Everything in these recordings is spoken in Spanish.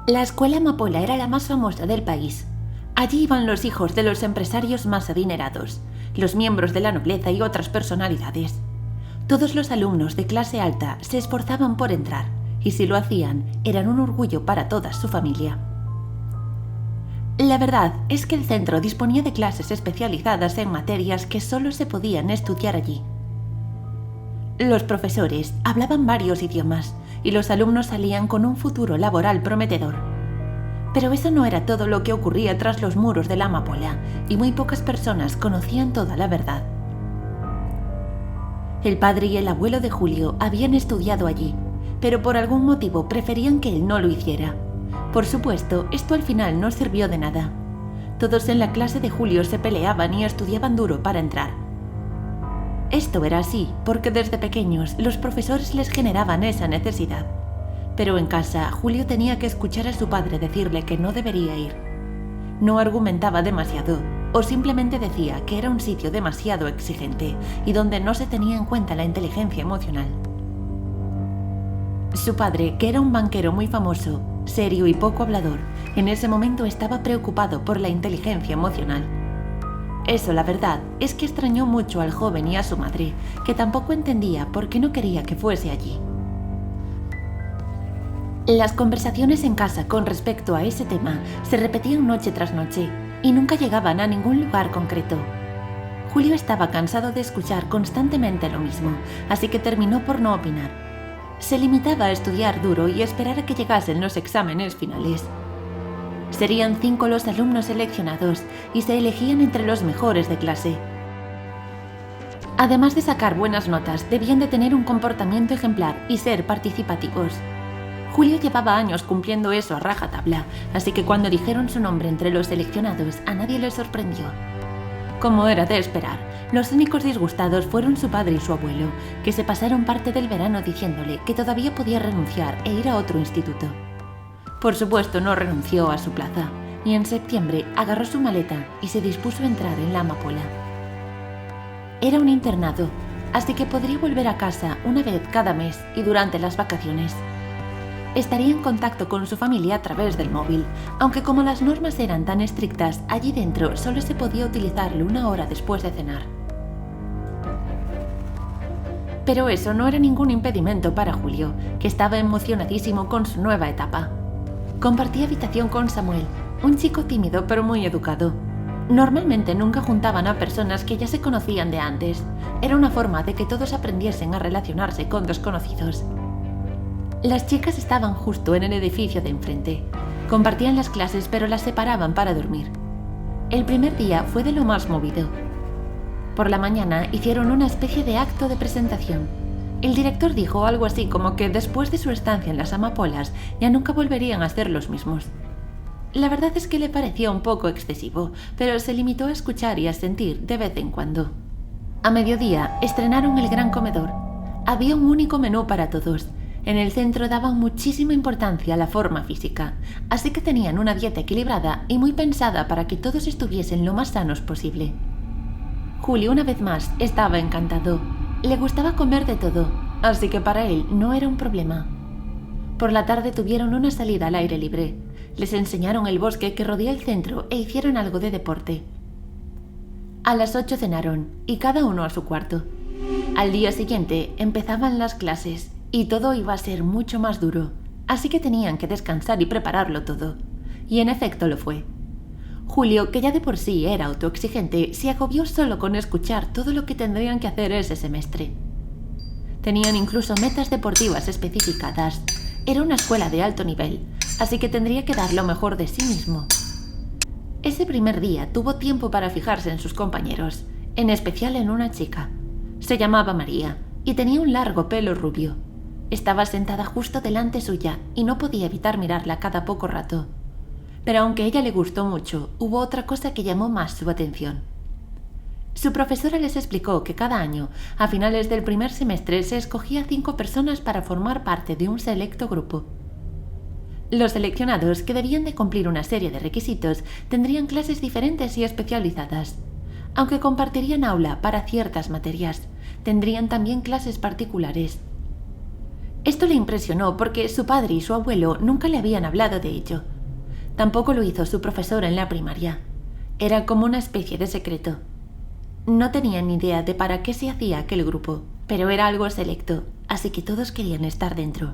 La escuela Amapola era la más famosa del país. Allí iban los hijos de los empresarios más adinerados, los miembros de la nobleza y otras personalidades. Todos los alumnos de clase alta se esforzaban por entrar, y si lo hacían, eran un orgullo para toda su familia. La verdad es que el centro disponía de clases especializadas en materias que solo se podían estudiar allí. Los profesores hablaban varios idiomas y los alumnos salían con un futuro laboral prometedor. Pero eso no era todo lo que ocurría tras los muros de la Amapola, y muy pocas personas conocían toda la verdad. El padre y el abuelo de Julio habían estudiado allí, pero por algún motivo preferían que él no lo hiciera. Por supuesto, esto al final no sirvió de nada. Todos en la clase de Julio se peleaban y estudiaban duro para entrar. Esto era así porque desde pequeños los profesores les generaban esa necesidad. Pero en casa, Julio tenía que escuchar a su padre decirle que no debería ir. No argumentaba demasiado, o simplemente decía que era un sitio demasiado exigente y donde no se tenía en cuenta la inteligencia emocional. Su padre, que era un banquero muy famoso, serio y poco hablador, en ese momento estaba preocupado por la inteligencia emocional. Eso, la verdad, es que extrañó mucho al joven y a su madre, que tampoco entendía por qué no quería que fuese allí. Las conversaciones en casa con respecto a ese tema se repetían noche tras noche y nunca llegaban a ningún lugar concreto. Julio estaba cansado de escuchar constantemente lo mismo, así que terminó por no opinar. Se limitaba a estudiar duro y esperar a que llegasen los exámenes finales. Serían 5 los alumnos seleccionados y se elegían entre los mejores de clase. Además de sacar buenas notas, debían de tener un comportamiento ejemplar y ser participativos. Julio llevaba años cumpliendo eso a rajatabla, así que cuando dijeron su nombre entre los seleccionados, a nadie le sorprendió. Como era de esperar, los únicos disgustados fueron su padre y su abuelo, que se pasaron parte del verano diciéndole que todavía podía renunciar e ir a otro instituto. Por supuesto, no renunció a su plaza, y en septiembre agarró su maleta y se dispuso a entrar en la Amapola. Era un internado, así que podría volver a casa una vez cada mes y durante las vacaciones. Estaría en contacto con su familia a través del móvil, aunque como las normas eran tan estrictas, allí dentro solo se podía utilizarlo 1 hora después de cenar. Pero eso no era ningún impedimento para Julio, que estaba emocionadísimo con su nueva etapa. Compartía habitación con Samuel, un chico tímido pero muy educado. Normalmente nunca juntaban a personas que ya se conocían de antes. Era una forma de que todos aprendiesen a relacionarse con desconocidos. Las chicas estaban justo en el edificio de enfrente. Compartían las clases pero las separaban para dormir. El primer día fue de lo más movido. Por la mañana hicieron una especie de acto de presentación. El director dijo algo así como que después de su estancia en las Amapolas ya nunca volverían a ser los mismos. La verdad es que le parecía un poco excesivo, pero se limitó a escuchar y a sentir de vez en cuando. A mediodía estrenaron el gran comedor. Había un único menú para todos. En el centro daban muchísima importancia a la forma física, así que tenían una dieta equilibrada y muy pensada para que todos estuviesen lo más sanos posible. Julio, una vez más, estaba encantado. Le gustaba comer de todo, así que para él no era un problema. Por la tarde tuvieron una salida al aire libre. Les enseñaron el bosque que rodea el centro e hicieron algo de deporte. A las 8 cenaron, y cada uno a su cuarto. Al día siguiente empezaban las clases, y todo iba a ser mucho más duro, así que tenían que descansar y prepararlo todo. Y en efecto lo fue. Julio, que ya de por sí era autoexigente, se agobió solo con escuchar todo lo que tendrían que hacer ese semestre. Tenían incluso metas deportivas especificadas. Era una escuela de alto nivel, así que tendría que dar lo mejor de sí mismo. Ese primer día tuvo tiempo para fijarse en sus compañeros, en especial en una chica. Se llamaba María y tenía un largo pelo rubio. Estaba sentada justo delante suya y no podía evitar mirarla cada poco rato. Pero aunque a ella le gustó mucho, hubo otra cosa que llamó más su atención. Su profesora les explicó que cada año, a finales del primer semestre, se escogía 5 personas para formar parte de un selecto grupo. Los seleccionados, que debían de cumplir una serie de requisitos, tendrían clases diferentes y especializadas. Aunque compartirían aula para ciertas materias, tendrían también clases particulares. Esto le impresionó porque su padre y su abuelo nunca le habían hablado de ello. Tampoco lo hizo su profesora en la primaria. Era como una especie de secreto. No tenían ni idea de para qué se hacía aquel grupo, pero era algo selecto, así que todos querían estar dentro.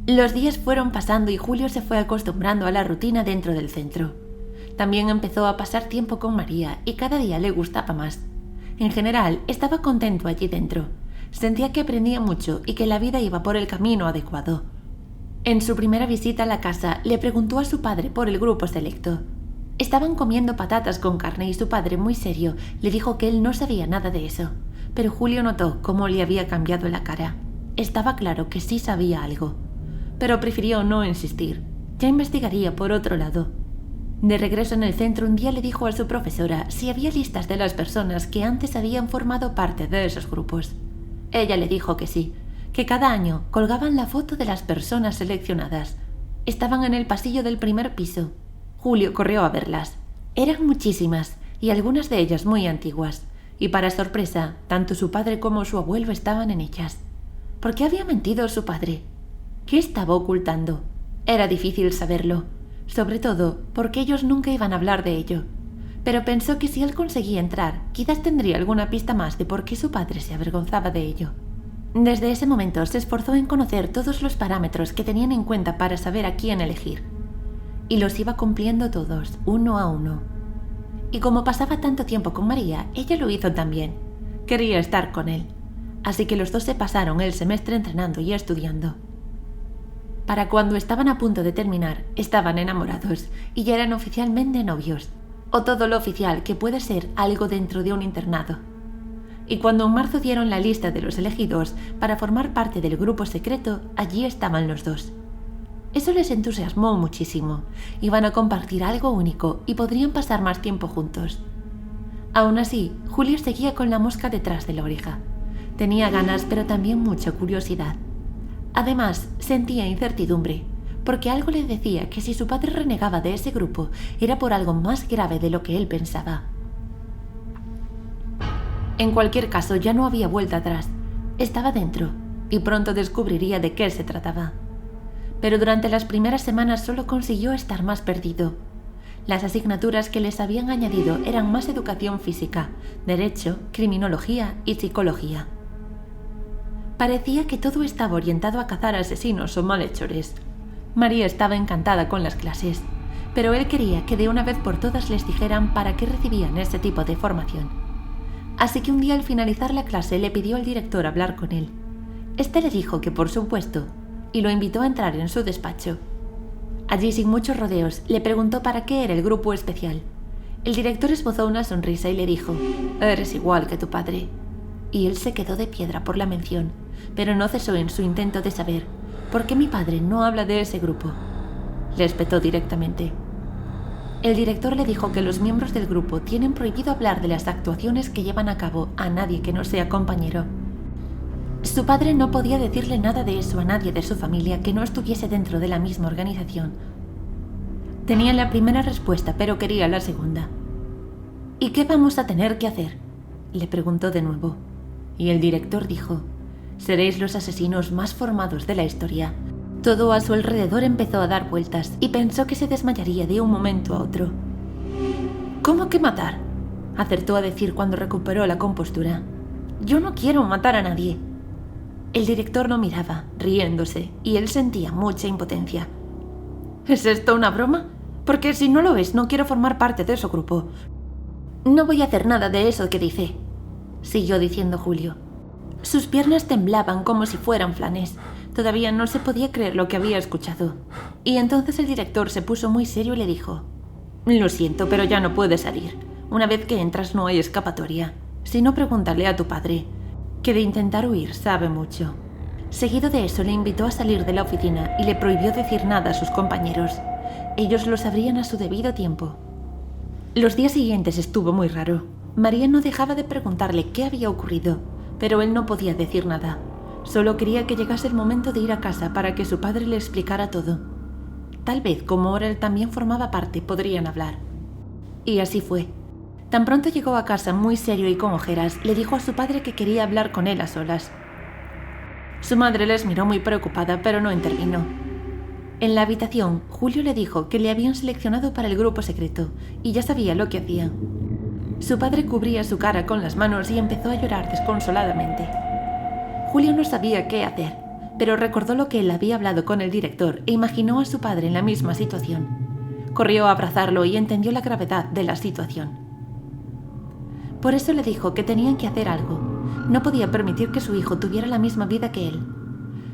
Los días fueron pasando y Julio se fue acostumbrando a la rutina dentro del centro. También empezó a pasar tiempo con María y cada día le gustaba más. En general, estaba contento allí dentro. Sentía que aprendía mucho y que la vida iba por el camino adecuado. En su primera visita a la casa, le preguntó a su padre por el grupo selecto. Estaban comiendo patatas con carne y su padre, muy serio, le dijo que él no sabía nada de eso. Pero Julio notó cómo le había cambiado la cara. Estaba claro que sí sabía algo. Pero prefirió no insistir. Ya investigaría por otro lado. De regreso en el centro, un día le dijo a su profesora si había listas de las personas que antes habían formado parte de esos grupos. Ella le dijo que sí, que cada año colgaban la foto de las personas seleccionadas. Estaban en el pasillo del primer piso. Julio corrió a verlas. Eran muchísimas, y algunas de ellas muy antiguas, y para sorpresa, tanto su padre como su abuelo estaban en ellas. ¿Por qué había mentido su padre? ¿Qué estaba ocultando? Era difícil saberlo, sobre todo porque ellos nunca iban a hablar de ello. Pero pensó que si él conseguía entrar, quizás tendría alguna pista más de por qué su padre se avergonzaba de ello. Desde ese momento se esforzó en conocer todos los parámetros que tenían en cuenta para saber a quién elegir. Y los iba cumpliendo todos, uno a uno. Y como pasaba tanto tiempo con María, ella lo hizo también. Quería estar con él. Así que los dos se pasaron el semestre entrenando y estudiando. Para cuando estaban a punto de terminar, estaban enamorados y ya eran oficialmente novios. O todo lo oficial que puede ser algo dentro de un internado. Y cuando en marzo dieron la lista de los elegidos para formar parte del grupo secreto, allí estaban los dos. Eso les entusiasmó muchísimo. Iban a compartir algo único y podrían pasar más tiempo juntos. Aún así, Julio seguía con la mosca detrás de la oreja. Tenía ganas, pero también mucha curiosidad. Además, sentía incertidumbre, porque algo le decía que si su padre renegaba de ese grupo era por algo más grave de lo que él pensaba. En cualquier caso, ya no había vuelta atrás. Estaba dentro, y pronto descubriría de qué se trataba. Pero durante las primeras semanas solo consiguió estar más perdido. Las asignaturas que les habían añadido eran más educación física, derecho, criminología y psicología. Parecía que todo estaba orientado a cazar asesinos o malhechores. María estaba encantada con las clases, pero él quería que de una vez por todas les dijeran para qué recibían ese tipo de formación. Así que un día al finalizar la clase le pidió al director hablar con él. Este le dijo que por supuesto, y lo invitó a entrar en su despacho. Allí, sin muchos rodeos, le preguntó para qué era el grupo especial. El director esbozó una sonrisa y le dijo: «Eres igual que tu padre». Y él se quedó de piedra por la mención, pero no cesó en su intento de saber por qué mi padre no habla de ese grupo. Le espetó directamente. El director le dijo que los miembros del grupo tienen prohibido hablar de las actuaciones que llevan a cabo a nadie que no sea compañero. Su padre no podía decirle nada de eso a nadie de su familia que no estuviese dentro de la misma organización. Tenía la primera respuesta, pero quería la segunda. «¿Y qué vamos a tener que hacer?», le preguntó de nuevo. Y el director dijo: «Seréis los asesinos más formados de la historia». Todo a su alrededor empezó a dar vueltas y pensó que se desmayaría de un momento a otro. «¿Cómo que matar?», acertó a decir cuando recuperó la compostura. «Yo no quiero matar a nadie». El director lo miraba, riéndose, y él sentía mucha impotencia. «¿Es esto una broma? Porque si no lo es, no quiero formar parte de su grupo». «No voy a hacer nada de eso que dice», siguió diciendo Julio. Sus piernas temblaban como si fueran flanes. Todavía no se podía creer lo que había escuchado. Y entonces el director se puso muy serio y le dijo: «Lo siento, pero ya no puedes salir. Una vez que entras no hay escapatoria. Si no, pregúntale a tu padre, que de intentar huir sabe mucho». Seguido de eso le invitó a salir de la oficina y le prohibió decir nada a sus compañeros. Ellos lo sabrían a su debido tiempo. Los días siguientes estuvo muy raro. María no dejaba de preguntarle qué había ocurrido, pero él no podía decir nada. Solo quería que llegase el momento de ir a casa para que su padre le explicara todo. Tal vez, como ahora él también formaba parte, podrían hablar. Y así fue. Tan pronto llegó a casa muy serio y con ojeras, le dijo a su padre que quería hablar con él a solas. Su madre les miró muy preocupada, pero no intervino. En la habitación, Julio le dijo que le habían seleccionado para el grupo secreto y ya sabía lo que hacía. Su padre cubría su cara con las manos y empezó a llorar desconsoladamente. Julio no sabía qué hacer, pero recordó lo que él había hablado con el director e imaginó a su padre en la misma situación. Corrió a abrazarlo y entendió la gravedad de la situación. Por eso le dijo que tenían que hacer algo. No podía permitir que su hijo tuviera la misma vida que él.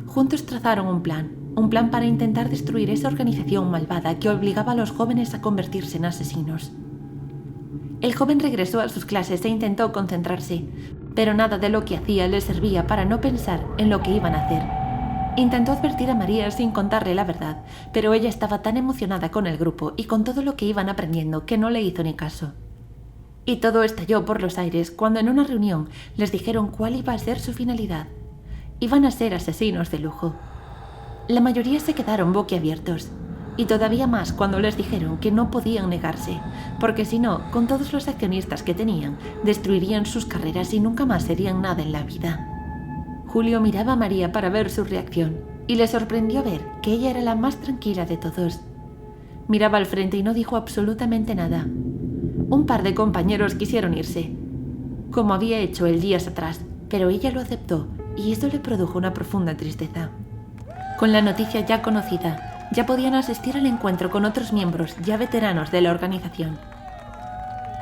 Juntos trazaron un plan para intentar destruir esa organización malvada que obligaba a los jóvenes a convertirse en asesinos. El joven regresó a sus clases e intentó concentrarse, pero nada de lo que hacía le servía para no pensar en lo que iban a hacer. Intentó advertir a María sin contarle la verdad, pero ella estaba tan emocionada con el grupo y con todo lo que iban aprendiendo que no le hizo ni caso. Y todo estalló por los aires cuando en una reunión les dijeron cuál iba a ser su finalidad. Iban a ser asesinos de lujo. La mayoría se quedaron boquiabiertos, y todavía más cuando les dijeron que no podían negarse, porque si no, con todos los accionistas que tenían, destruirían sus carreras y nunca más serían nada en la vida. Julio miraba a María para ver su reacción, y le sorprendió ver que ella era la más tranquila de todos. Miraba al frente y no dijo absolutamente nada. Un par de compañeros quisieron irse, como había hecho él días atrás, pero ella lo aceptó, y eso le produjo una profunda tristeza. Con la noticia ya conocida, ya podían asistir al encuentro con otros miembros ya veteranos de la organización.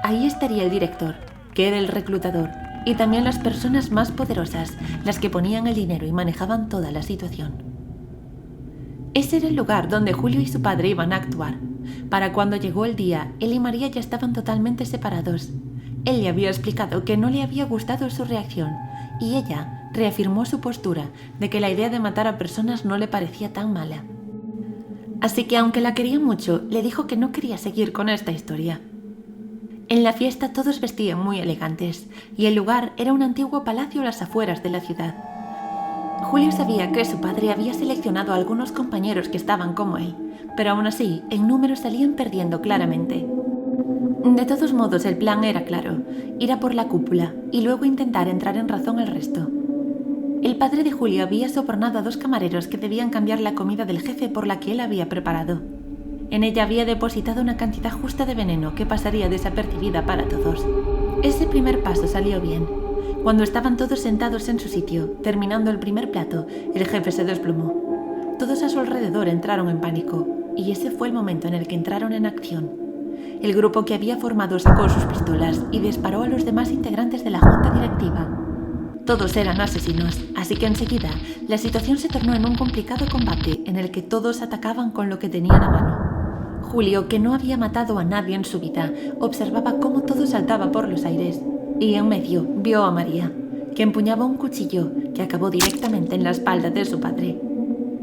Ahí estaría el director, que era el reclutador, y también las personas más poderosas, las que ponían el dinero y manejaban toda la situación. Ese era el lugar donde Julio y su padre iban a actuar. Para cuando llegó el día, él y María ya estaban totalmente separados. Él le había explicado que no le había gustado su reacción, y ella reafirmó su postura de que la idea de matar a personas no le parecía tan mala. Así que aunque la quería mucho, le dijo que no quería seguir con esta historia. En la fiesta todos vestían muy elegantes, y el lugar era un antiguo palacio a las afueras de la ciudad. Julio sabía que su padre había seleccionado a algunos compañeros que estaban como él, pero aún así, en número salían perdiendo claramente. De todos modos, el plan era claro, ir a por la cúpula y luego intentar entrar en razón al resto. El padre de Julio había sobornado a 2 camareros que debían cambiar la comida del jefe por la que él había preparado. En ella había depositado una cantidad justa de veneno que pasaría desapercibida para todos. Ese primer paso salió bien. Cuando estaban todos sentados en su sitio, terminando el primer plato, el jefe se desplomó. Todos a su alrededor entraron en pánico, y ese fue el momento en el que entraron en acción. El grupo que había formado sacó sus pistolas y disparó a los demás integrantes de la junta directiva. Todos eran asesinos, así que enseguida la situación se tornó en un complicado combate en el que todos atacaban con lo que tenían a mano. Julio, que no había matado a nadie en su vida, observaba cómo todo saltaba por los aires, y en medio vio a María, que empuñaba un cuchillo que acabó directamente en la espalda de su padre.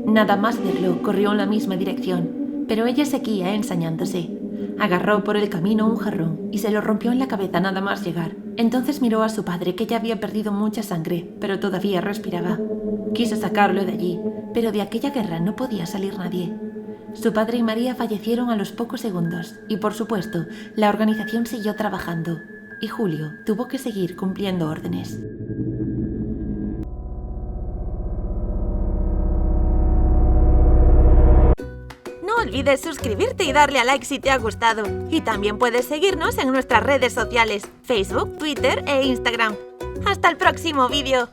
Nada más verlo, corrió en la misma dirección, pero ella seguía ensañándose. Agarró por el camino un jarrón y se lo rompió en la cabeza nada más llegar. Entonces miró a su padre, que ya había perdido mucha sangre, pero todavía respiraba. Quiso sacarlo de allí, pero de aquella guerra no podía salir nadie. Su padre y María fallecieron a los pocos segundos, y por supuesto, la organización siguió trabajando, y Julio tuvo que seguir cumpliendo órdenes. No olvides suscribirte y darle a like si te ha gustado. Y también puedes seguirnos en nuestras redes sociales, Facebook, Twitter e Instagram. ¡Hasta el próximo vídeo!